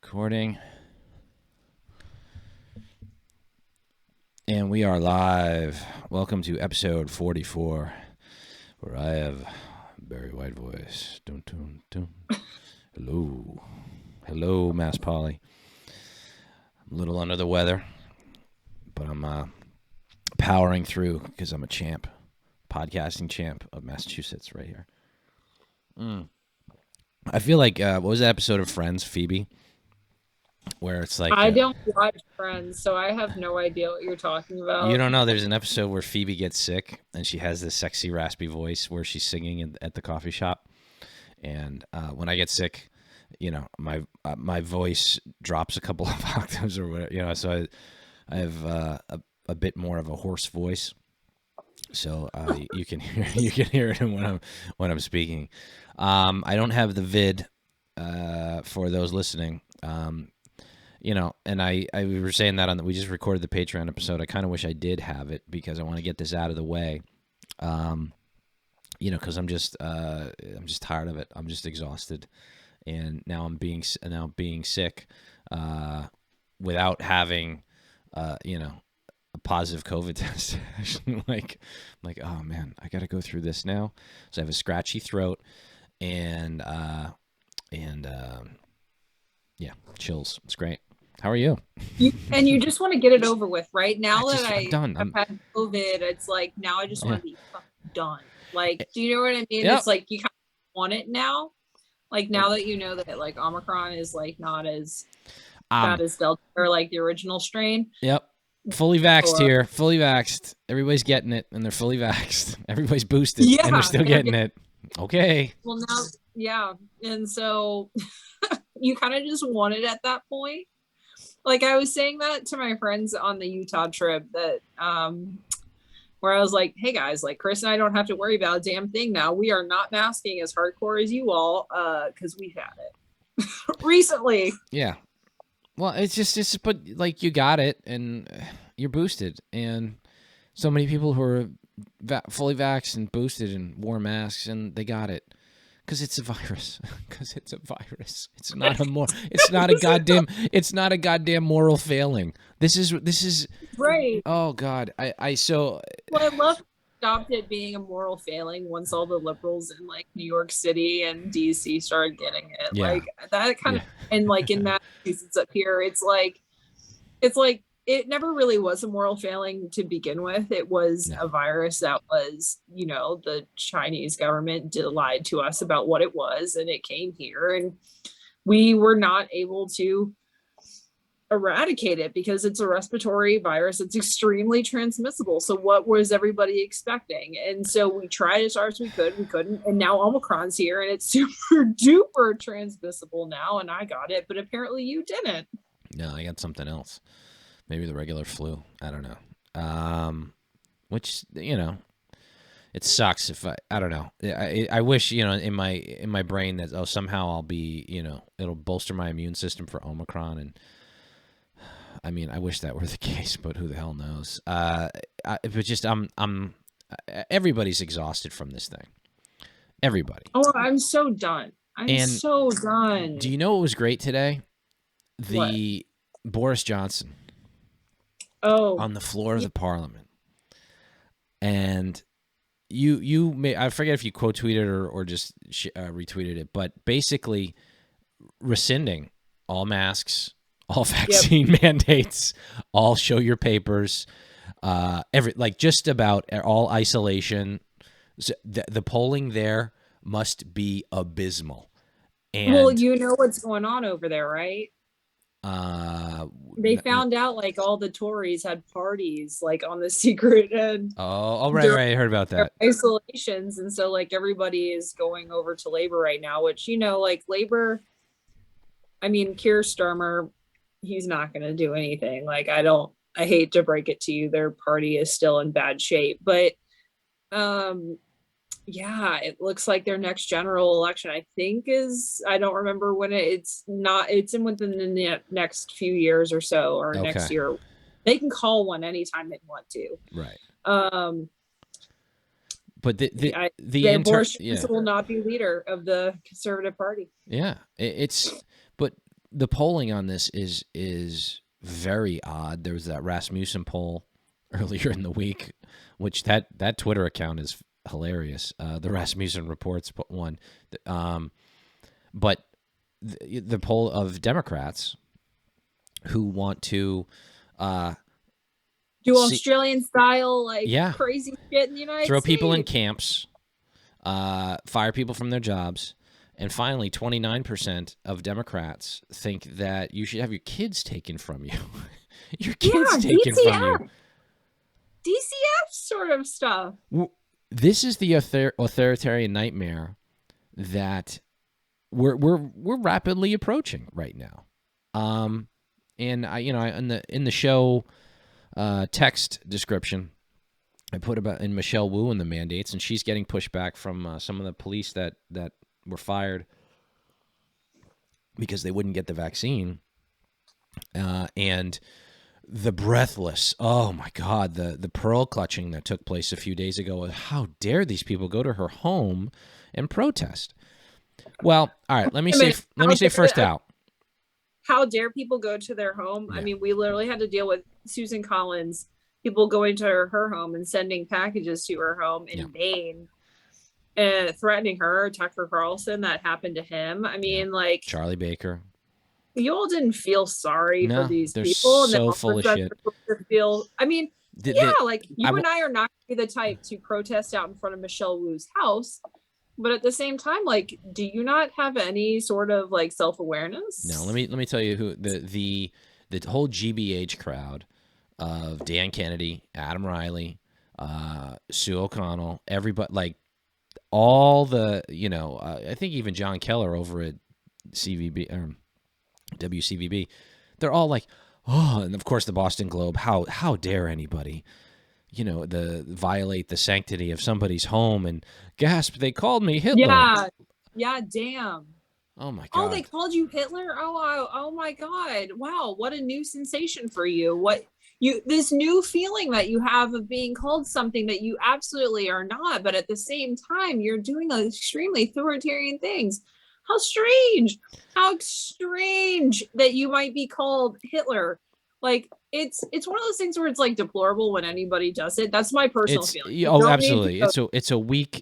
Recording. And we are live. Welcome to episode 44, where I have a very white voice. Dun, dun, dun. Hello. Hello, Mass Polly. I'm a little under the weather, but I'm powering through because I'm a champ, podcasting champ of Massachusetts right here. I feel like, what was that episode of Friends, Phoebe? Where it's like I don't watch Friends, so I have no idea what you're talking about. You don't know. There's an episode where Phoebe gets sick and she has this sexy, raspy voice where she's singing at the coffee shop. And when I get sick, you know, my voice drops a couple of octaves or whatever. You know, so I have a bit more of a hoarse voice. So you can hear it when I'm speaking. I don't have the vid for those listening. You know, and we were saying that we just recorded the Patreon episode. I kind of wish I did have it because I want to get this out of the way. You know, because I'm just tired of it. I'm just exhausted, and now I'm being sick, without having, you know, a positive COVID test. like, oh man, I got to go through this now. So I have a scratchy throat, and yeah, chills. It's great. How are you? You just want to get it over with, right? Now I'm that done. I've had COVID, it's like now I just want to be done. Like, do you know what I mean? Yep. It's like you kind of want it now. Like now that you know that like Omicron is like not as bad as Delta or like the original strain. Yep. Fully vaxxed here. Fully vaxxed. Everybody's getting it and they're fully vaxxed. Everybody's boosted and they're still getting it. Okay. Well, now, yeah. And so you kind of just want it at that point. Like I was saying that to my friends on the Utah trip that where I was like, hey guys, like Chris and I don't have to worry about a damn thing now. We are not masking as hardcore as you all because we've had it recently. Yeah. Well, it's but like you got it and you're boosted, and so many people who are fully vaxxed and boosted and wore masks and they got it. Because it's a virus. Because it's a virus. It's not a goddamn moral failing. This is right. Oh God, Well, I love stopped it being a moral failing once all the liberals in like New York City and DC started getting it. Yeah. Like that kind of, and like in Massachusetts up here, it's like it never really was a moral failing to begin with. It was a virus that was, you know, the Chinese government lied to us about what it was, and it came here, and we were not able to eradicate it because it's a respiratory virus. It's extremely transmissible. So what was everybody expecting? And so we tried as hard as we could. We couldn't. And now Omicron's here, and it's super duper transmissible now. And I got it, but apparently you didn't. No, I got something else. Maybe the regular flu. I don't know. Which, you know, it sucks if I don't know. I wish, you know, in my brain that somehow I'll be, you know, it'll bolster my immune system for Omicron, and I mean, I wish that were the case, but who the hell knows? But just everybody's exhausted from this thing. Everybody. Oh, I'm so done. I'm so done. Do you know what was great today? The what? Boris Johnson. Oh, on the floor of the Parliament, and you may, I forget if you quote tweeted or just retweeted it, but basically rescinding all masks, all vaccine mandates, all show your papers, just about all isolation. The polling there must be abysmal. And well, you know what's going on over there, right? They found out like all the Tories had parties like on the secret end. Right. I heard about that. Isolations, and so like everybody is going over to Labor right now, which, you know, like Labor, I mean, Keir Starmer, he's not going to do anything. Like I hate to break it to you, their party is still in bad shape, but yeah, it looks like their next general election, I think, I don't remember when it's in within the next few years or so, or next year. They can call one anytime they want to. Right. But Boris will not be leader of the Conservative Party. Yeah, the polling on this is very odd. There was that Rasmussen poll earlier in the week, which that Twitter account is hilarious. The Rasmussen Reports one, but the poll of Democrats who want to do Australian style yeah, crazy shit in the United throw States. people in camps, fire people from their jobs. And finally, 29% of Democrats think that you should have your kids taken from you. Your kids taken DCF. from you. DCF sort of stuff. This is the authoritarian nightmare that we're rapidly approaching right now. And I in the show text description, I put about in Michelle Wu and the mandates, and she's getting pushback from some of the police that were fired because they wouldn't get the vaccine. And the breathless, oh my God, the pearl clutching that took place a few days ago. How dare these people go to her home and protest? Well, all right, let me say first out. How dare people go to their home? Yeah. I mean, we literally had to deal with Susan Collins, people going to her home and sending packages to her home in vain. And threatening her. Tucker Carlson, that happened to him. I mean, Charlie Baker. You all didn't feel sorry for these they're people. So full of shit. I mean, you and I are not going to be the type to protest out in front of Michelle Wu's house. But at the same time, do you not have any sort of self-awareness? No, let me tell you who the whole GBH crowd of Dan Kennedy, Adam Riley, Sue O'Connell, everybody, all the, I think even John Keller over at WCVB, they're all and of course the Boston Globe, how dare anybody, violate the sanctity of somebody's home and gasp, they called me Hitler. Yeah, damn. Oh my God. Oh, they called you Hitler? Oh my God. Wow, what a new sensation for you. This new feeling that you have of being called something that you absolutely are not, but at the same time, you're doing extremely authoritarian things. How strange that you might be called Hitler. It's one of those things where it's deplorable when anybody does it. That's my personal feeling. Oh, absolutely. It's a weak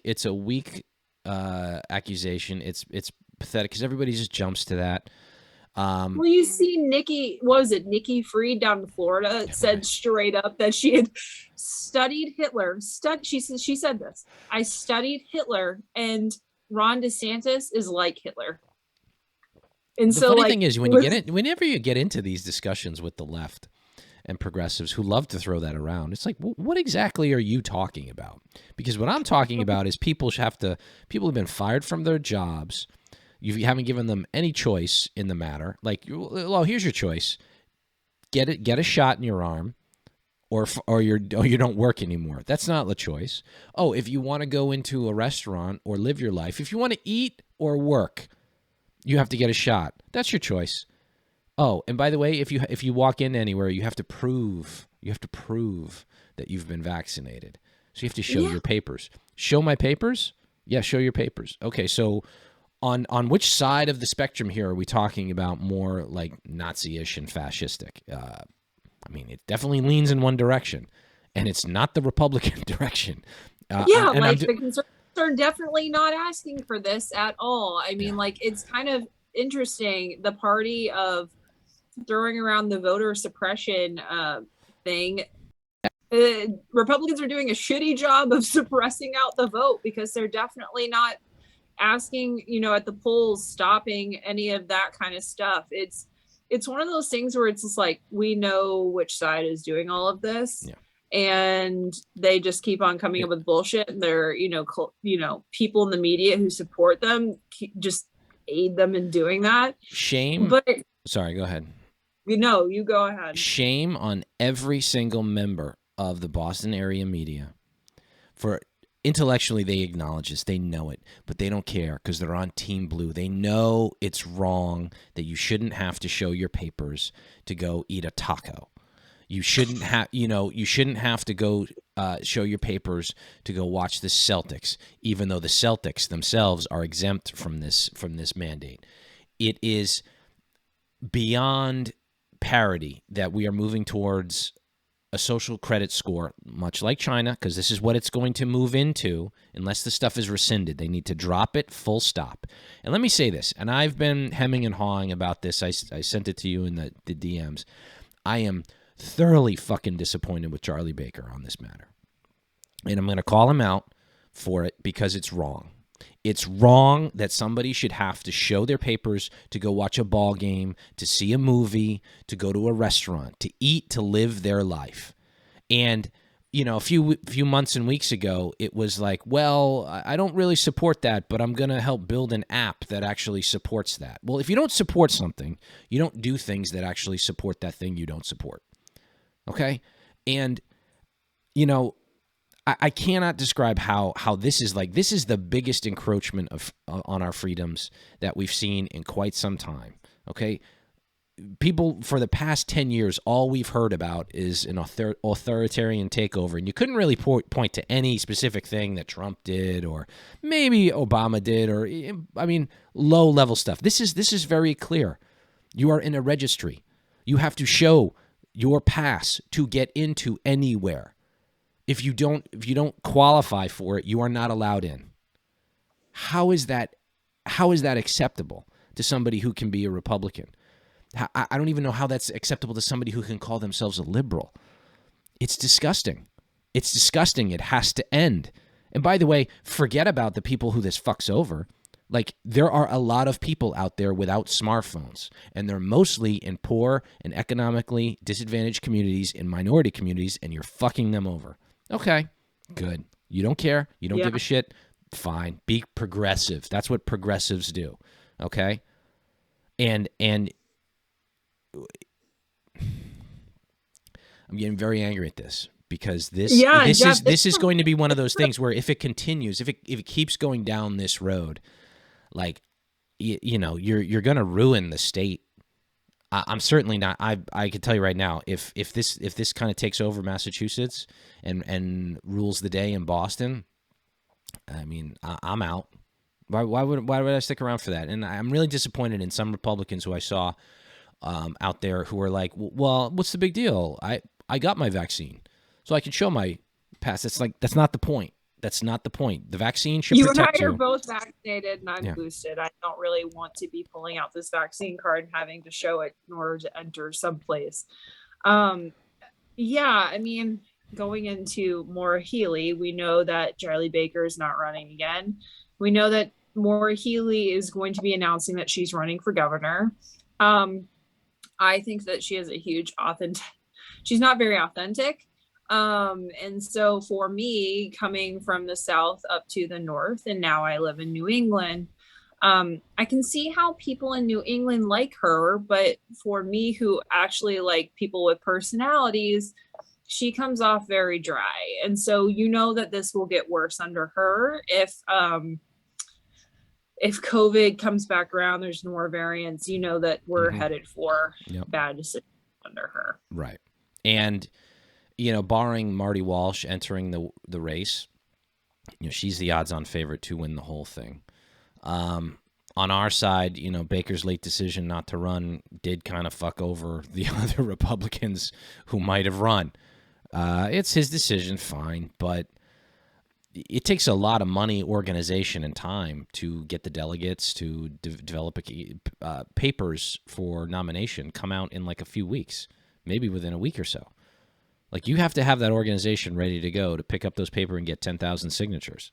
accusation. It's pathetic because everybody just jumps to that. Well, you see Nikki Fried down in Florida said straight up that she had studied Hitler. She said this. I studied Hitler, and Ron DeSantis is like Hitler. And the funny thing is, whenever you get into these discussions with the left and progressives who love to throw that around, it's what exactly are you talking about? Because what I'm talking about is people have been fired from their jobs. You haven't given them any choice in the matter. Well, here's your choice: get a shot in your arm, or you don't work anymore. That's not the choice. Oh, if you want to go into a restaurant or live your life, if you want to eat or work, you have to get a shot. That's your choice. Oh, and by the way, if you walk in anywhere, you have to prove that you've been vaccinated. So you have to show your papers. Show my papers? Yeah, show your papers. Okay, so on which side of the spectrum here are we talking about more Nazi-ish and fascistic? It definitely leans in one direction, and it's not the Republican direction. The conservatives are definitely not asking for this at all. It's kind of interesting, the party of throwing around the voter suppression thing. Republicans are doing a shitty job of suppressing out the vote because they're definitely not asking, at the polls, stopping any of that kind of stuff. It's one of those things where it's just we know which side is doing all of this, and they just keep on coming up with bullshit. And they're, people in the media who support them just aid them in doing that. Shame. But sorry, go ahead. You go ahead. Shame on every single member of the Boston area media for intellectually they acknowledge this, they know it, but they don't care because they're on Team Blue. They know it's wrong, that you shouldn't have to show your papers to go eat a taco. You shouldn't have, you shouldn't have to go show your papers to go watch the Celtics, even though the Celtics themselves are exempt from this mandate. It is beyond parity that we are moving towards a social credit score, much like China, because this is what it's going to move into unless the stuff is rescinded. They need to drop it, full stop. And let me say this, and I've been hemming and hawing about this. I sent it to you in the DMs. I am thoroughly fucking disappointed with Charlie Baker on this matter. And I'm going to call him out for it because it's wrong. It's wrong that somebody should have to show their papers to go watch a ball game, to see a movie, to go to a restaurant, to eat, to live their life. And, you know, a few months and weeks ago, it was like, well, I don't really support that, but I'm going to help build an app that actually supports that. Well, if you don't support something, you don't do things that actually support that thing you don't support. Okay? And, you know, I cannot describe how this is like. This is the biggest encroachment on our freedoms that we've seen in quite some time. Okay, people for the past 10 years, all we've heard about is an authoritarian takeover, and you couldn't really point to any specific thing that Trump did or maybe Obama did, or I mean, low level stuff. This is very clear. You are in a registry. You have to show your pass to get into anywhere. If you don't qualify for it, you are not allowed in. How is that acceptable to somebody who can be a Republican? I don't even know how that's acceptable to somebody who can call themselves a liberal. It's disgusting. It's disgusting. It has to end. And by the way, forget about the people who this fucks over. Like, there are a lot of people out there without smartphones, and they're mostly in poor and economically disadvantaged communities, in minority communities, and you're fucking them over. Okay, good. You don't care. You don't give a shit. Fine. Be progressive. That's what progressives do. Okay? And I'm getting very angry at this because this is going to be one of those things where if it continues, if it keeps going down this road, like, you know, you're going to ruin the state. I'm certainly not. I can tell you right now, if this kind of takes over Massachusetts and rules the day in Boston, I mean, I'm out. Why would I stick around for that? And I'm really disappointed in some Republicans who I saw out there who are like, well, what's the big deal? I got my vaccine, so I can show my pass. It's like, that's not the point. That's not the point. The vaccine should protect you. You and I are both vaccinated and I'm boosted. I don't really want to be pulling out this vaccine card and having to show it in order to enter someplace. I mean, going into Maura Healey, we know that Charlie Baker is not running again. We know that Maura Healey is going to be announcing that she's running for governor. I think that she has a huge she's not very authentic. And so for me, coming from the South up to the North, and now I live in New England, I can see how people in New England like her, but for me, who actually like people with personalities, she comes off very dry. And so, you know, that this will get worse under her. If COVID comes back around, there's more variants, you know, that we're headed for bad decisions under her. Right. And, you know, barring Marty Walsh entering the race, you know, she's the odds-on favorite to win the whole thing. On our side, you know, Baker's late decision not to run did kind of fuck over the other Republicans who might have run. It's his decision, fine, but it takes a lot of money, organization, and time to get the delegates to develop papers for nomination come out in like a few weeks, maybe within a week or so. Like, you have to have that organization ready to go to pick up those papers and get 10,000 signatures.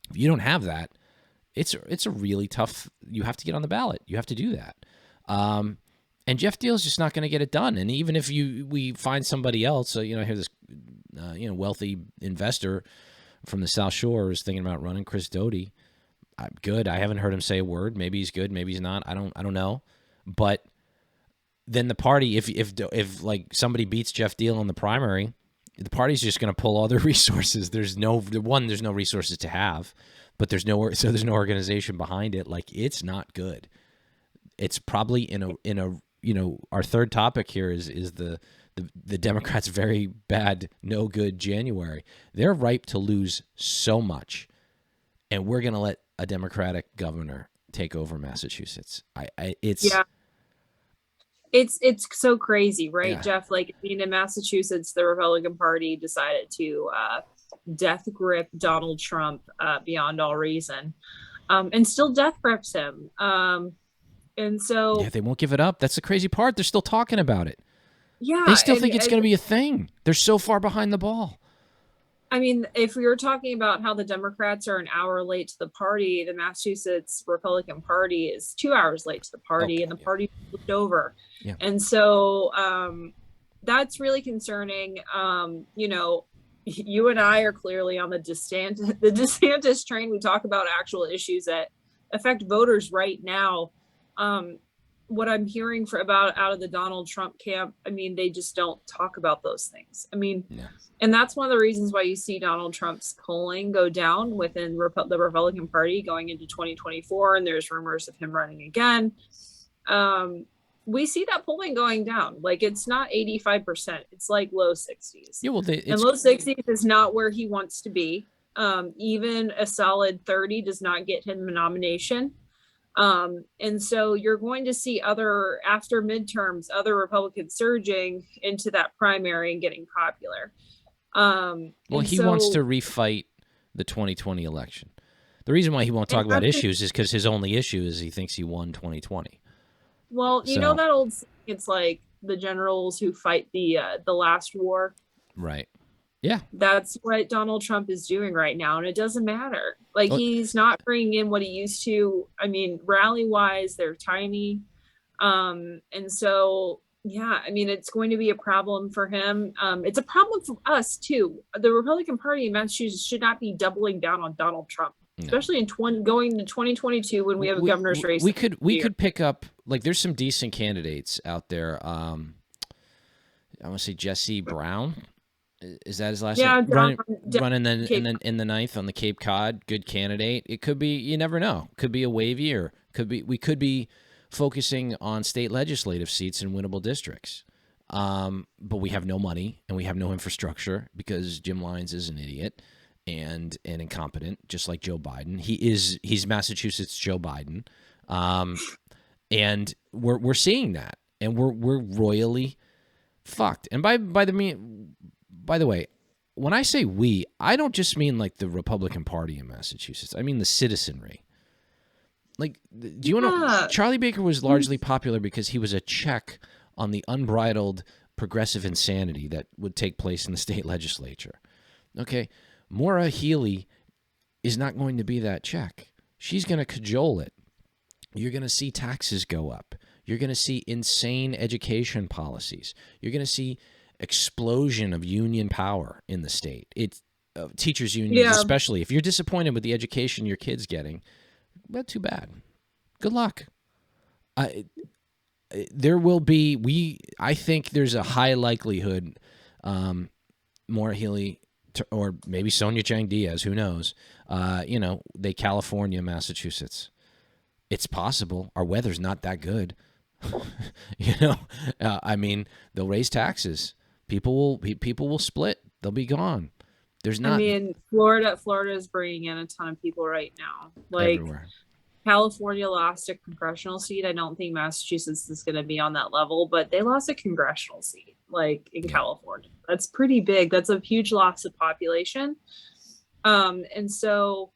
If you don't have that, it's a really tough. You have to get on the ballot. You have to do that. And Jeff Deal's just not going to get it done. And even if we find somebody else, you know, I hear this, wealthy investor from the South Shore is thinking about running, Chris Doty. Good. I haven't heard him say a word. Maybe he's good. Maybe he's not. I don't know. But then the party, if like somebody beats Jeff Deal in the primary, the party's just going to pull all their resources. There's no resources to have, but there's no organization behind it. Like, it's not good. It's probably in a our third topic here is the Democrats' very bad, no good January. They're ripe to lose so much, and we're going to let a Democratic governor take over Massachusetts. It's so crazy, right, Yeah. Jeff? Like, I mean, in Massachusetts, the Republican Party decided to death grip Donald Trump beyond all reason, and still death grips him. And so, Yeah, they won't give it up. That's the crazy part. They're still talking about it. They yeah, still think it's going to be a thing. They're so far behind the ball. I mean, if we were talking about how the Democrats are an hour late to the party, the Massachusetts Republican Party is 2 hours late to the party, and the party flipped over. Yeah. And so that's really concerning. You know, you and I are clearly on the DeSantis train. We talk about actual issues that affect voters right now. What I'm hearing out of the Donald Trump camp, I mean, they just don't talk about those things. I mean, and that's one of the reasons why you see Donald Trump's polling go down within the Republican Party going into 2024, and there's rumors of him running again. We see that polling going down. Like, it's not 85%; it's like low 60s. Yeah, well, and low 60s is not where he wants to be. Even a solid 30 does not get him a nomination. And so you're going to see after midterms, other Republicans surging into that primary and getting popular. Well, he wants to refight the 2020 election. The reason why he won't talk about issues is because his only issue is he thinks he won 2020. Well, you know that old saying, it's like the generals who fight the last war. Right. Yeah. That's what Donald Trump is doing right now, and it doesn't matter. Like, he's not bringing in what he used to. I mean, rally-wise, they're tiny. And so, yeah, I mean, it's going to be a problem for him. It's a problem for us, too. The Republican Party in Massachusetts should not be doubling down on Donald Trump, especially in going to 2022 when we have a governor's race. We could pick up, like, there's some decent candidates out there. I want to say Jesse Brown. Is that his last name? Running then in the 9th on the Cape Cod. Good candidate. It could be, you never know. Could be a wavy, or we could be focusing on state legislative seats in winnable districts. But we have no money and we have no infrastructure because Jim Lyons is an idiot and incompetent, just like Joe Biden. He's Massachusetts Joe Biden. And we're seeing that, and we're royally fucked. And by the way, when I say we, I don't just mean like the Republican Party in Massachusetts. I mean the citizenry. Like, do you know Charlie Baker was largely popular because he was a check on the unbridled progressive insanity that would take place in the state legislature. Okay, Maura Healey is not going to be that check. She's going to cajole it. You're going to see taxes go up. You're going to see insane education policies. You're going to see explosion of union power in the state. It's teachers unions, especially. If you're disappointed with the education your kid's getting, well, too bad. Good luck. There will be. I think there's a high likelihood Maura Healey or maybe Sonia Chang Diaz, who knows? They California, Massachusetts. It's possible. Our weather's not that good. I mean, they'll raise taxes. People will split. They'll be gone. There's not. I mean, Florida is bringing in a ton of people right now. Like, everywhere. California lost a congressional seat. I don't think Massachusetts is going to be on that level, but they lost a congressional seat, like, in California. That's pretty big. That's a huge loss of population. And so,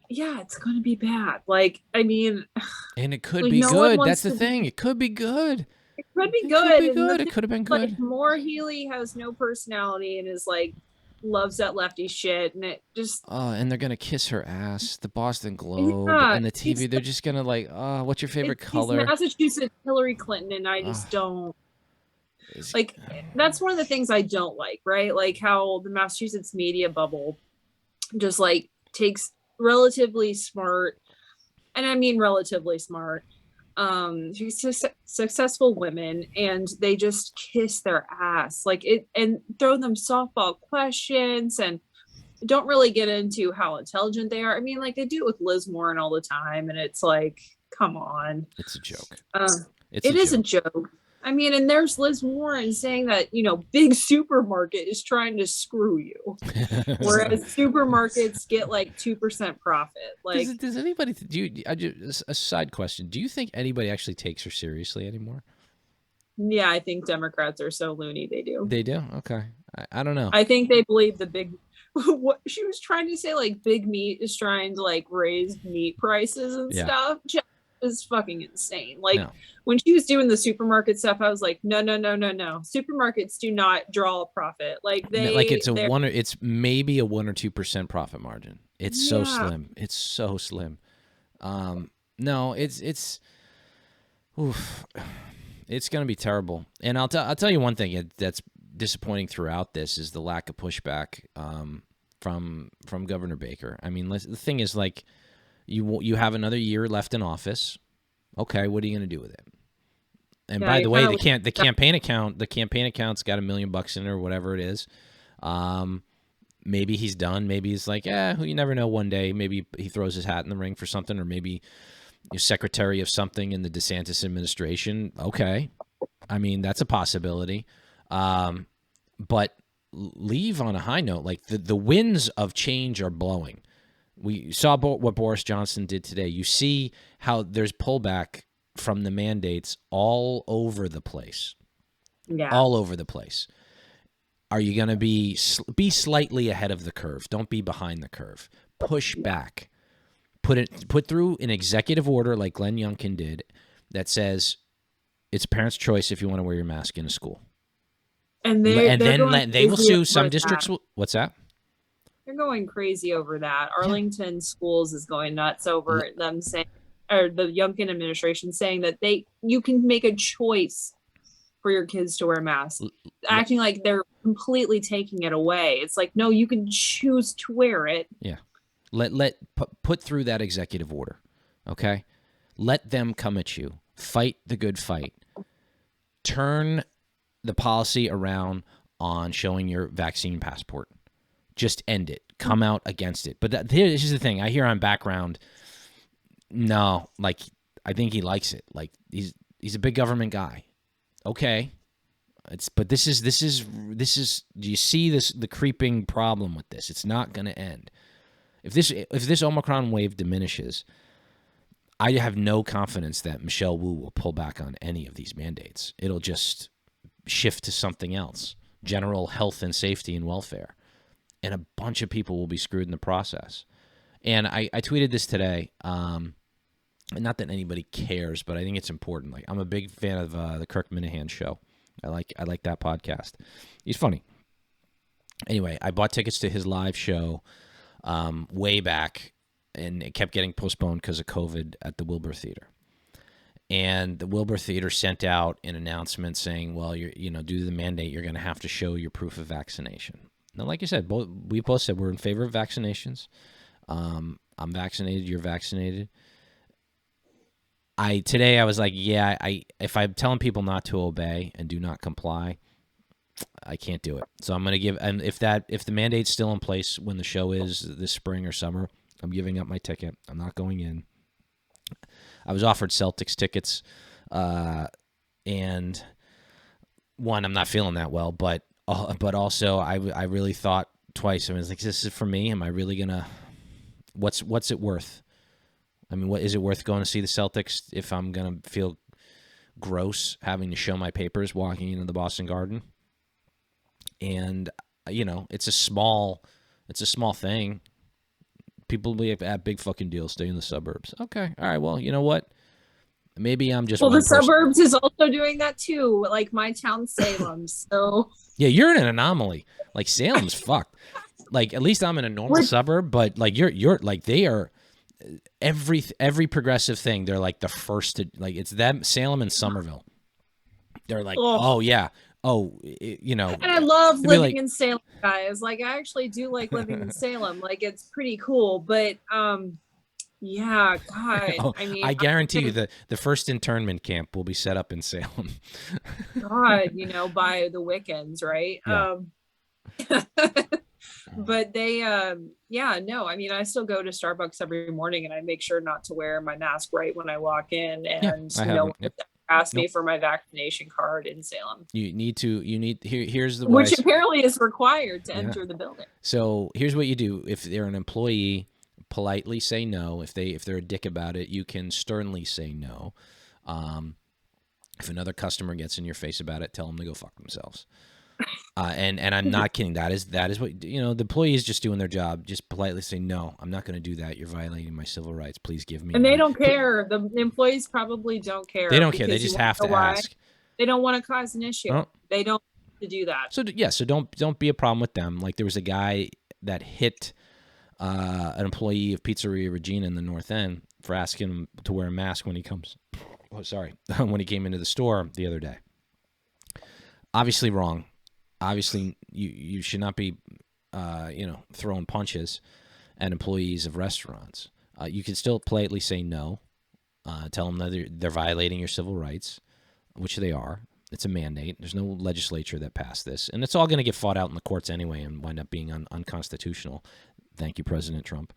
yeah, it's going to be bad. Like, I mean, and it could be good. That's the thing. It could be good. It could be good. It could have been good. Like, Maura Healey has no personality and is like, loves that lefty shit, and it just and they're gonna kiss her ass. The Boston Globe and the TV, they're just gonna like, what's your favorite color? Massachusetts Hillary Clinton, and I just don't like. That's one of the things I don't like, right? Like how the Massachusetts media bubble just like takes relatively smart, and I mean relatively smart, successful women, and they just kiss their ass like it and throw them softball questions and don't really get into how intelligent they are. I mean, like, they do it with Liz Warren all the time, and it's like, come on. It's a joke. It is a joke. I mean, and there's Liz Warren saying that, big supermarket is trying to screw you. Whereas supermarkets get like 2% profit. Like, does anybody, a side question, do you think anybody actually takes her seriously anymore? Yeah, I think Democrats are so loony. They do. They do? Okay. I don't know. I think they believe the big what she was trying to say, like big meat is trying to like raise meat prices and stuff. Jeff is fucking insane. Like when she was doing the supermarket stuff, I was like, no. Supermarkets do not draw a profit. Like it's maybe a 1 or 2% profit margin. It's so slim. It's so slim. No, it's oof. It's going to be terrible. And I'll tell you one thing that's disappointing throughout this is the lack of pushback from Governor Baker. I mean, the thing is, like, you have another year left in office. Okay, what are you going to do with it? And by the way, the campaign account's got $1 million in it or whatever it is. Maybe he's done. Maybe he's like, you never know. One day, maybe he throws his hat in the ring for something, or maybe you're secretary of something in the DeSantis administration. Okay, I mean that's a possibility. But leave on a high note. Like the winds of change are blowing. We saw what Boris Johnson did today. You see how there's pullback from the mandates all over the place. Yeah, all over the place. Are you going to be slightly ahead of the curve? Don't be behind the curve. Push back. Put through an executive order like Glenn Youngkin did that says it's parents' choice if you want to wear your mask in a school. And then they will sue some districts. What's that? They're going crazy over that. Arlington Schools is going nuts over them saying, or the Youngkin administration saying that you can make a choice for your kids to wear masks, acting like they're completely taking it away. It's like, no, you can choose to wear it. Yeah. Put through that executive order, okay? Let them come at you. Fight the good fight. Turn the policy around on showing your vaccine passport. Just end it. Come out against it. But this is the thing. I hear on background, no, like, I think he likes it. Like, he's a big government guy. Okay. But this is do you see the creeping problem with this? It's not going to end. If this Omicron wave diminishes, I have no confidence that Michelle Wu will pull back on any of these mandates. It'll just shift to something else, general health and safety and welfare. And a bunch of people will be screwed in the process. And I tweeted this today. Not that anybody cares, but I think it's important. Like, I'm a big fan of the Kirk Minahan show. I like that podcast. He's funny. Anyway, I bought tickets to his live show way back, and it kept getting postponed because of COVID at the Wilbur Theater. And the Wilbur Theater sent out an announcement saying, well, due to the mandate, you're going to have to show your proof of vaccination. Now, like I said, we both said we're in favor of vaccinations. I'm vaccinated. You're vaccinated. Today I was like, if I'm telling people not to obey and do not comply, I can't do it. So I'm going to give, and if the mandate's still in place when the show is this spring or summer, I'm giving up my ticket. I'm not going in. I was offered Celtics tickets, and one, I'm not feeling that well, but also I really thought twice. I was like, this is for me. Am I really gonna? What's it worth? I mean, what is it worth going to see the Celtics if I'm gonna feel gross having to show my papers walking into the Boston Garden? And it's a small thing. People will be at big fucking deals. Stay in the suburbs. Okay, all right. Well, you know what? Maybe I'm just. Well, the suburbs is also doing that too. Like my town, Salem. So. Yeah, you're an anomaly. Like Salem's fucked. Like at least I'm in a normal suburb, but like you're like they are. Every progressive thing, they're like the first to, like, it's them, Salem and Somerville. They're like, oh yeah, And I love living in Salem, guys. Like I actually do like living in Salem. Like it's pretty cool, but yeah, God. I mean, I guarantee you the first internment camp will be set up in Salem. God, by the Wiccans, right? Yeah. But they, I mean, I still go to Starbucks every morning and I make sure not to wear my mask right when I walk in, and ask me for my vaccination card in Salem. Here's the which apparently is required to enter the building. So here's what you do. If they're an employee, politely say no. If they're a dick about it, you can sternly say no. If another customer gets in your face about it, tell them to go fuck themselves. And I'm not kidding. That is what, the employee is just doing their job. Just politely say, no, I'm not going to do that. You're violating my civil rights. Please give me. And they don't care. The employees probably don't care. They don't care. They just have to ask. They don't want to cause an issue. Oh. They don't want to do that. So so don't be a problem with them. Like there was a guy that hit an employee of Pizzeria Regina in the North End for asking him to wear a mask when he comes. Oh, sorry, when he came into the store the other day. Obviously wrong. Obviously, you should not be, throwing punches at employees of restaurants. You can still politely say no. Tell them that they're violating your civil rights, which they are. It's a mandate. There's no legislature that passed this, and it's all going to get fought out in the courts anyway and wind up being unconstitutional. Thank you, President Trump.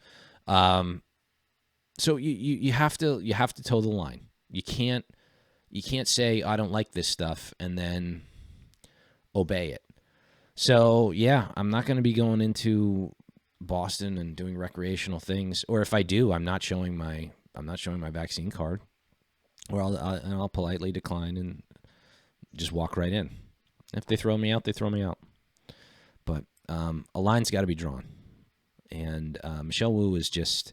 So you have to toe the line. You can't say I don't like this stuff and then obey it. So yeah, I'm not going to be going into Boston and doing recreational things, or if I do, I'm not showing my vaccine card, or I'll politely decline and just walk right in. If they throw me out, they throw me out. But a line's got to be drawn, and Michelle Wu is just.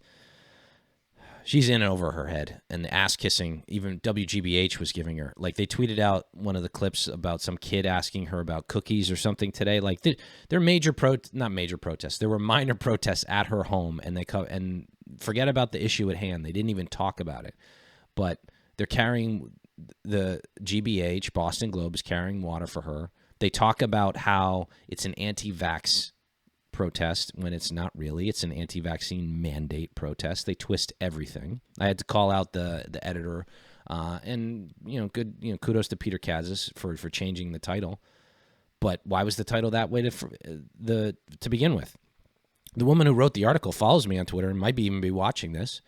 She's in over her head, and the ass kissing, even WGBH was giving her. Like, they tweeted out one of the clips about some kid asking her about cookies or something today. Like, there not major protests. There were minor protests at her home, and forget about the issue at hand. They didn't even talk about it. But they're carrying, the GBH, Boston Globe, is carrying water for her. They talk about how it's an anti-vax protest when it's not really. It's an anti-vaccine mandate protest. They twist everything. I had to call out the editor, and kudos to Peter Kazis for changing the title. But why was the title that way to begin with? The woman who wrote the article follows me on Twitter and might even be watching this.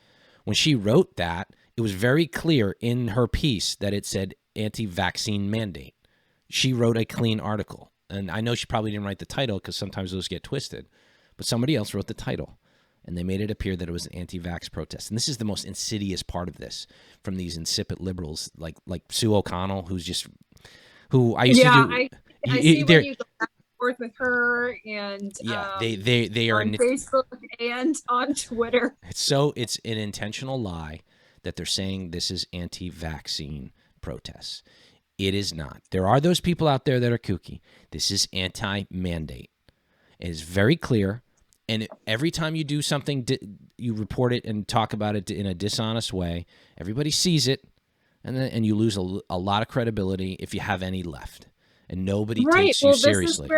When she wrote that, it was very clear in her piece that it said anti-vaccine mandate. She wrote a clean article. And I know she probably didn't write the title because sometimes those get twisted. But somebody else wrote the title, and they made it appear that it was an anti-vax protest. And this is the most insidious part of this from these insipid liberals like Sue O'Connell, who I used to do. I see when you go back and forth with her, and they are on Facebook and on Twitter. It's an intentional lie that they're saying this is anti-vaccine protests. It is not. There are those people out there that are kooky. This is anti-mandate. It is very clear, and every time you do something, you report it and talk about it in a dishonest way, everybody sees it, and you lose a lot of credibility if you have any left, and nobody takes you seriously.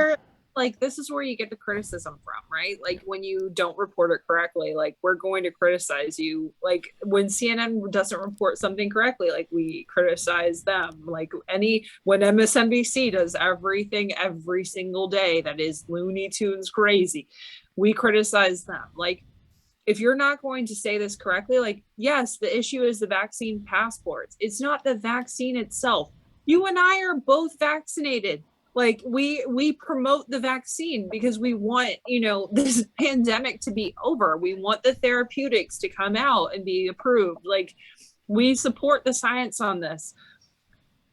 This is where you get the criticism from, right? Like, when you don't report it correctly, like, we're going to criticize you. Like, when CNN doesn't report something correctly, like, we criticize them. Like, when MSNBC does everything every single day that is Looney Tunes crazy, we criticize them. Like, if you're not going to say this correctly, like, yes, the issue is the vaccine passports. It's not the vaccine itself. You and I are both vaccinated. Like, we promote the vaccine because we want, this pandemic to be over. We want the therapeutics to come out and be approved. Like, we support the science on this.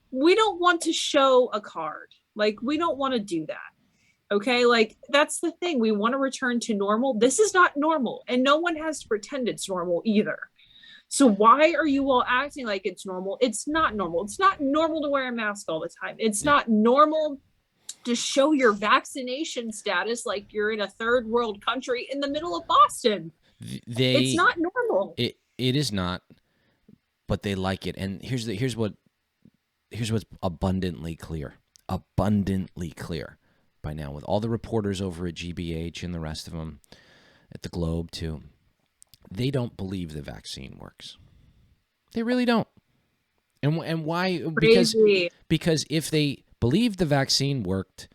We don't want to show a card. Like, we don't want to do that. Okay. Like, that's the thing. We want to return to normal. This is not normal, and no one has to pretend it's normal either. So why are you all acting like it's normal? It's not normal. It's not normal to wear a mask all the time. It's not normal to show your vaccination status like you're in a third world country in the middle of Boston. It's not normal. It is not, but they like it. And here's what's abundantly clear by now, with all the reporters over at GBH and the rest of them at the Globe too. They don't believe the vaccine works. They really don't. And why? Because if they believed the vaccine worked,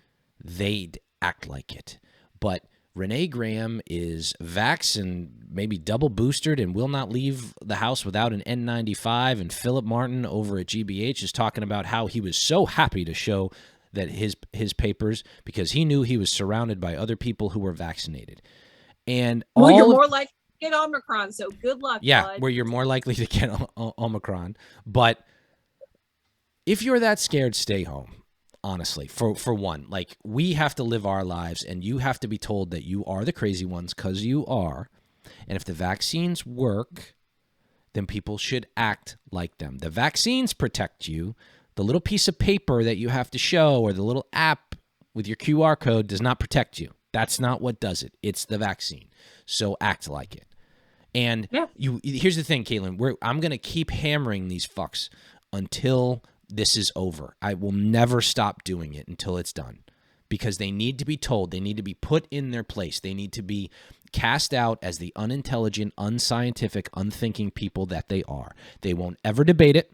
they'd act like it. But Renee Graham is vaxxed and maybe double boosted and will not leave the house without an N95. And Philip Martin over at GBH is talking about how he was so happy to show that his papers because he knew he was surrounded by other people who were vaccinated. And you're more likely to get Omicron, so good luck. Yeah, bud. Where you're more likely to get Omicron, but if you're that scared, stay home. Honestly, for one, like, we have to live our lives, and you have to be told that you are the crazy ones, because you are. And if the vaccines work, then people should act like them. The vaccines protect you. The little piece of paper that you have to show, or the little app with your QR code, does not protect you. That's not what does it. It's the vaccine. So act like it. And here's the thing, Kaitlin, I'm going to keep hammering these fucks until this is over. I will never stop doing it until it's done, because they need to be told. They need to be put in their place. They need to be cast out as the unintelligent, unscientific, unthinking people that they are. They won't ever debate it.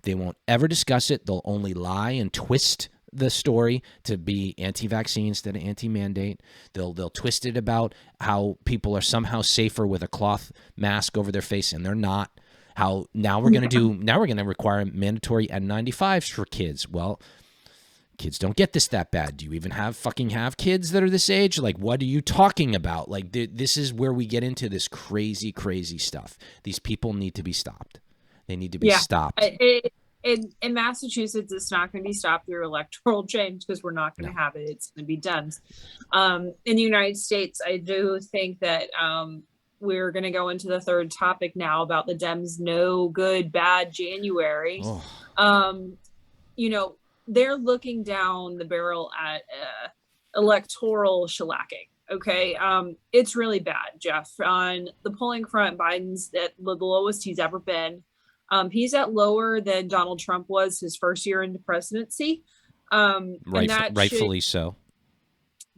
They won't ever discuss it. They'll only lie and twist the story to be anti-vaccine instead of anti-mandate. They'll twist it about how people are somehow safer with a cloth mask over their face, and they're not. How now we're going to require mandatory N95s for kids. Well, kids don't get this that bad. Do you even have kids that are this age? Like, what are you talking about? Like, this is where we get into this crazy, crazy stuff. These people need to be stopped. They need to be stopped. In Massachusetts, it's not going to be stopped through electoral change, because we're not going to have it. It's going to be done. In the United States, I do think that we're going to go into the third topic now about the Dems' no good, bad January. You know, they're looking down the barrel at electoral shellacking. Okay. It's really bad, Jeff. On the polling front, Biden's at the lowest he's ever been. He's at lower than Donald Trump was his first year into presidency. Rightfully so.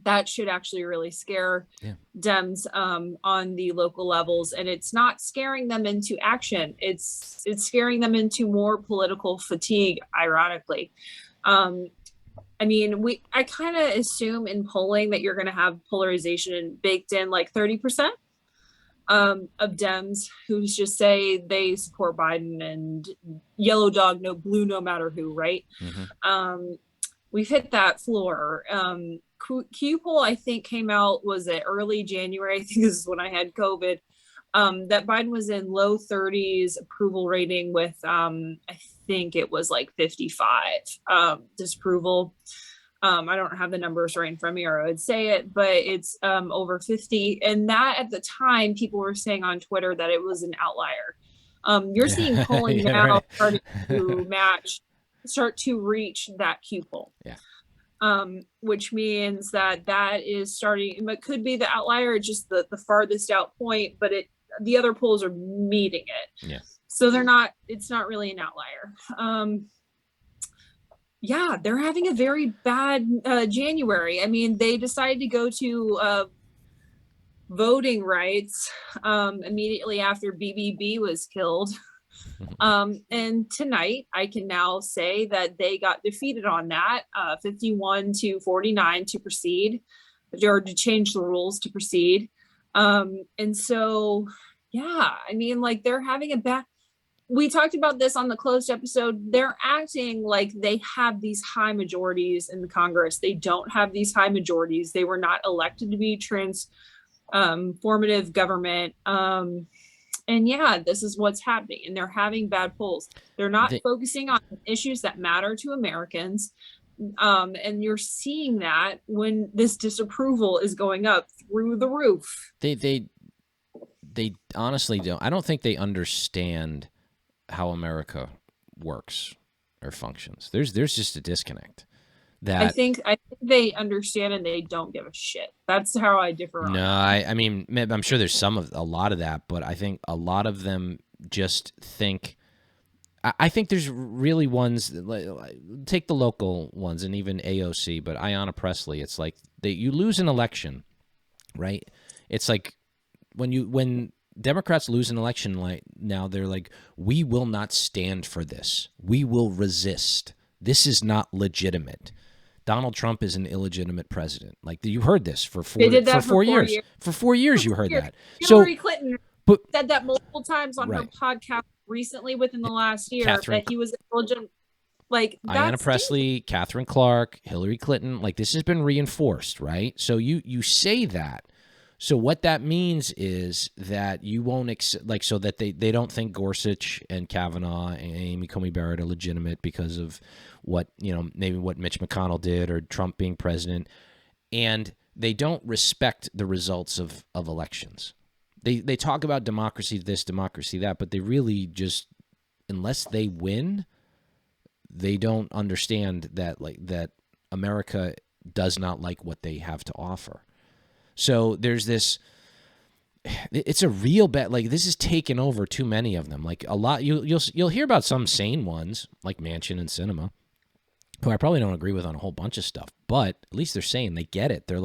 That should actually really scare Dems on the local levels, and it's not scaring them into action. It's scaring them into more political fatigue, ironically. I mean, I kind of assume in polling that you're going to have polarization baked in, like 30% of Dems who just say they support Biden and yellow dog, no blue, no matter who, right? We've hit that floor. Q poll, I think, came out, was it early January? I think this is when I had COVID. That Biden was in low 30s approval rating with, I think it was like 55 disapproval. I don't have the numbers right in front of me, or I would say it, but it's over 50. And that at the time, people were saying on Twitter that it was an outlier. You're seeing polling now starting to start to reach that Q poll. Which means that is starting, it could be the outlier, just the farthest out point, but the other polls are meeting it. So it's not really an outlier. They're having a very bad January. I mean, they decided to go to voting rights immediately after BBB was killed. And tonight I can now say that they got defeated on that 51-49 to proceed, or to change the rules to proceed. And so, I mean, like, they're having a bad, we talked about this on the closed episode. They're acting like they have these high majorities in the Congress. They don't have these high majorities. They were not elected to be transformative government. And this is what's happening. And they're having bad polls. They're not focusing on issues that matter to Americans. And you're seeing that when this disapproval is going up through the roof. They honestly don't. I don't think they understand how America works or functions. There's just a disconnect. I think they understand and they don't give a shit. That's how I differ. No, I mean, I'm sure there's a lot of that, but I think a lot of them just think. I think there's really ones. Take the local ones and even AOC, but Ayanna Pressley. It's like you lose an election, right? It's like when Democrats lose an election, like now they're like, we will not stand for this. We will resist. This is not legitimate. Donald Trump is an illegitimate president. Like, you heard this for 4 years. For 4 years, you heard that. Hillary Clinton said that multiple times on her podcast recently within the last year, that he was illegitimate. Like, Ayanna Pressley, Catherine Clark, Hillary Clinton. Like, this has been reinforced, right? So you say that, So what that means is that you won't so that they don't think Gorsuch and Kavanaugh and Amy Coney Barrett are legitimate because of what, maybe what Mitch McConnell did or Trump being president, and they don't respect the results of elections. They talk about democracy this, democracy that, but they really just, unless they win, they don't understand that that America does not like what they have to offer. So there's this. It's a real bad. This is taken over too many of them. A lot. You'll hear about some sane ones like Manchin and Sinema, who I probably don't agree with on a whole bunch of stuff, but at least they're saying they get it. They're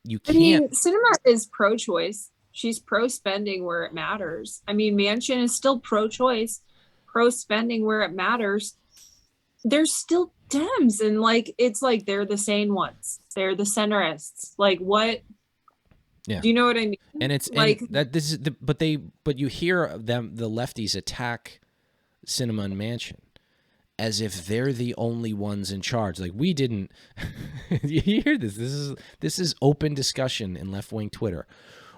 you can't. Sinema is pro-choice. She's pro-spending where it matters. Manchin is still pro-choice, pro-spending where it matters. There's still Dems, and it's they're the sane ones. They're the centerists. What? Yeah. Do you know what I mean? And it's but you hear them, the lefties attack Sinema and Manchin as if they're the only ones in charge. We didn't. You hear this? This is open discussion in left-wing Twitter.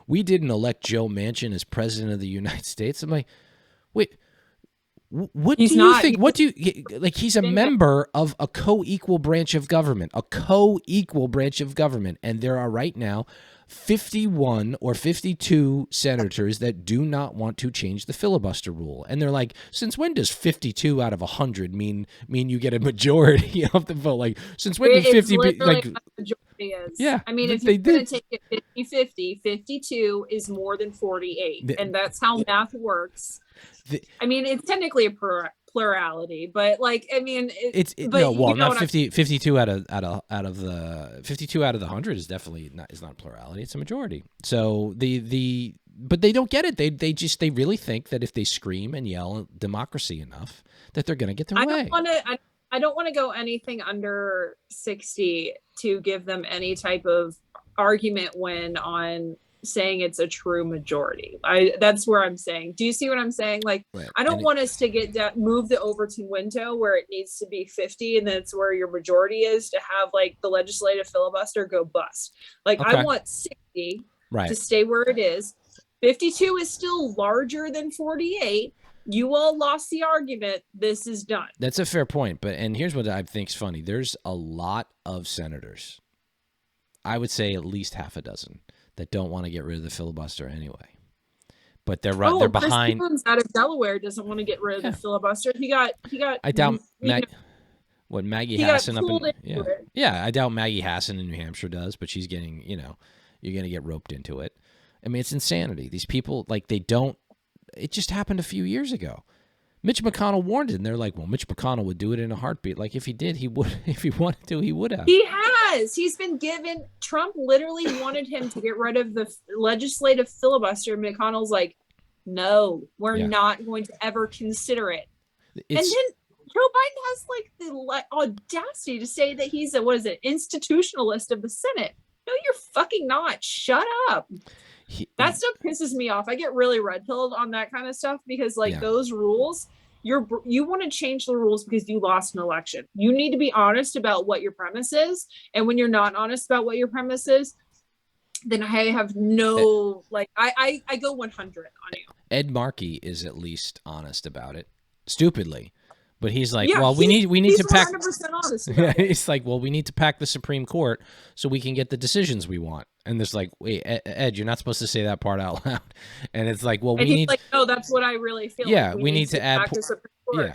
We didn't elect Joe Manchin as president of the United States. I'm like, wait. What do you think? What do you he's a member of a co-equal branch of government, and there are right now 51 or 52 senators that do not want to change the filibuster rule. And they're like, since when does 52 out of 100 mean you get a majority of the vote? Since when did 50 be majority is? Yeah. If you're going to take it 50-50, 52 is more than 48. And that's how math works. It's technically a plurality, but not 52 out of the 52 out of the 100 is definitely not a plurality. It's a majority. So but they don't get it. They really think that if they scream and yell democracy enough, that they're going to get their way. I don't want to go anything under 60 to give them any type of argument win on saying it's a true majority. That's where I'm saying. Do you see what I'm saying? Right. I don't want us to move the Overton window where it needs to be 50, and that's where your majority is, to have the legislative filibuster go bust. Okay. I want 60 to stay where it is. 52 is still larger than 48. You all lost the argument. This is done. That's a fair point. And here's what I think is funny. There's a lot of senators, I would say at least half a dozen, that don't want to get rid of the filibuster anyway. But they're they're behind. Chris out of Delaware doesn't want to get rid of the filibuster. He got. I doubt Maggie Hassan up in I doubt Maggie Hassan in New Hampshire does, but she's getting, you're going to get roped into it. It's insanity. These people, they don't. It just happened a few years ago. Mitch McConnell warned it, and they're like, well, Mitch McConnell would do it in a heartbeat. If he did, he would. If he wanted to, he would have. He has. He's been given. Trump literally wanted him to get rid of the legislative filibuster. McConnell's like, no, we're not going to ever consider it. And then Joe Biden has the audacity to say that he's institutionalist of the Senate. No, you're fucking not. Shut up. That stuff pisses me off. I get really red-pilled on that kind of stuff because those rules, you want to change the rules because you lost an election. You need to be honest about what your premise is. And when you're not honest about what your premise is, then I have no, I go 100 on you. Ed Markey is at least honest about it, stupidly. But he's like, we need to pack. 100% honest about it. He's like, well, we need to pack the Supreme Court so we can get the decisions we want. And there's wait, Ed, you're not supposed to say that part out loud. And it's like, well, we need. No, that's what I really feel. Yeah, we need to add.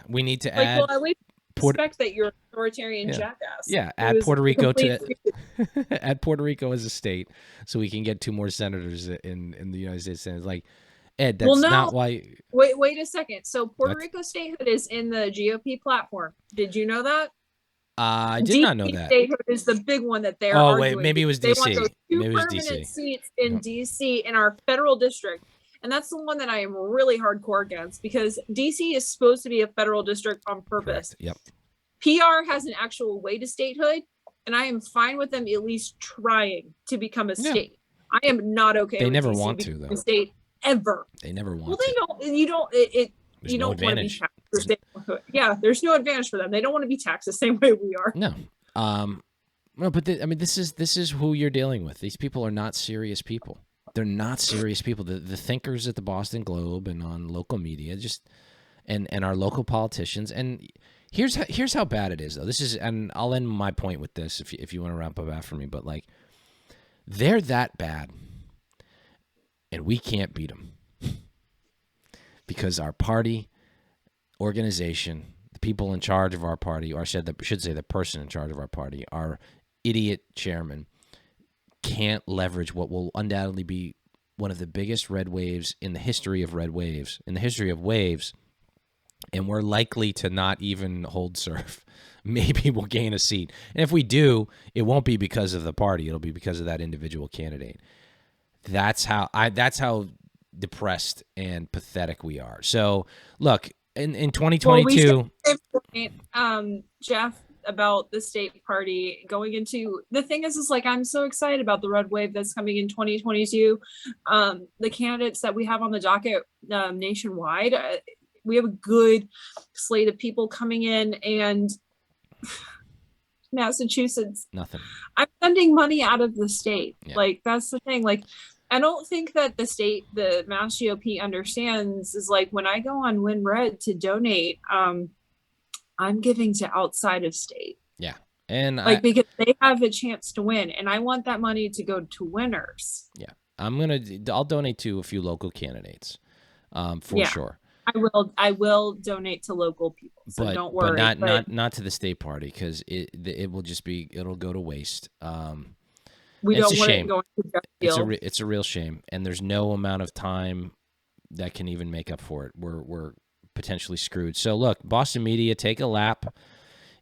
We need to add. Well, at least respect that you're an authoritarian jackass. Yeah, add Puerto Rico add Puerto Rico as a state so we can get 2 more senators in the United States Senate. Ed, that's not why. Wait a second. So Puerto Rico statehood is in the GOP platform. Did you know that? I did not know that. Statehood is the big one that they're arguing. Wait, maybe it was DC. They want those 2 maybe it was permanent DC. seats in DC in our federal district. And that's the one that I am really hardcore against because DC is supposed to be a federal district on purpose. Correct. Yep. PR has an actual way to statehood, and I am fine with them at least trying to become a state. I am not okay they with never DC want to, though. A state ever. They never want to. Well, they don't. You don't. You don't want to be taxed for statehood. Yeah, there's no advantage for them. They don't want to be taxed the same way we are. No. No, but I mean, this is who you're dealing with. These people are not serious people. They're not serious people. The thinkers at the Boston Globe and on local media, just and our local politicians. And here's how bad it is, though. This is, and I'll end my point with this if you want to wrap up after me. But like, they're that bad, and we can't beat them because our party organization, the people in charge of our party, or I should say the person in charge of our party, our idiot chairman, can't leverage what will undoubtedly be one of the biggest red waves in the history of waves, and we're likely to not even hold serve. Maybe we'll gain a seat. And if we do, it won't be because of the party. It'll be because of that individual candidate. That's how depressed and pathetic we are. So, look, in 2022... Jeff, about the state party going into the thing is like, I'm so excited about the red wave that's coming in 2022. The candidates that we have on the docket nationwide, we have a good slate of people coming in, and Massachusetts, nothing. I'm sending money out of the state. Yeah. Like, that's the thing. Like, I don't think that the Mass GOP understands is like, when I go on WinRed to donate, I'm giving to outside of state. Yeah. And like, because they have a chance to win, and I want that money to go to winners. Yeah. I'll donate to a few local candidates. For sure. I will donate to local people. So don't worry. But not to the state party, because it will just be, it'll go to waste. We don't want it going to Jeff Field. It's a real shame. And there's no amount of time that can even make up for it. We're potentially screwed. So look, Boston media, take a lap,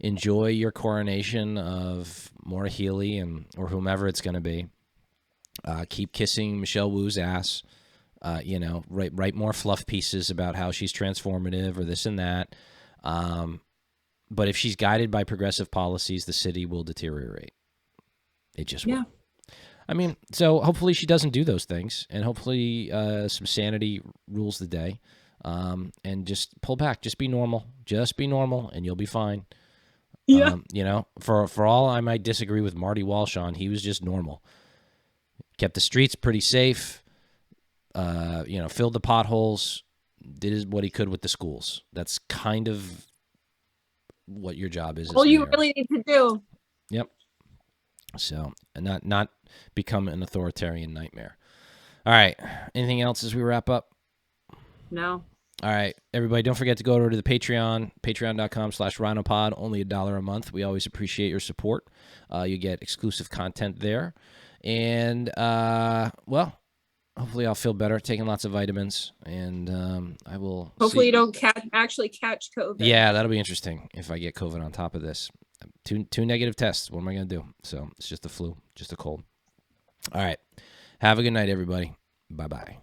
enjoy your coronation of Maura Healey or whomever it's going to be. Keep kissing Michelle Wu's ass. Write more fluff pieces about how she's transformative or this and that. But if she's guided by progressive policies, the city will deteriorate. It just will. I mean, so hopefully she doesn't do those things, and hopefully some sanity rules the day. And just pull back. Just be normal. Just be normal, and you'll be fine. Yeah. For all I might disagree with Marty Walsh on, he was just normal. Kept the streets pretty safe. Filled the potholes. Did what he could with the schools. That's kind of what your job is. All you really need to do. Yep. So, not become an authoritarian nightmare. All right. Anything else as we wrap up? No. All right, everybody, don't forget to go over to the Patreon, patreon.com/RINOpod, only $1 a month. We always appreciate your support. You get exclusive content there. And, hopefully I'll feel better, taking lots of vitamins, and I will hopefully you don't actually catch COVID. Yeah, that'll be interesting if I get COVID on top of this. Two negative tests. What am I going to do? So it's just the flu, just a cold. All right. Have a good night, everybody. Bye-bye.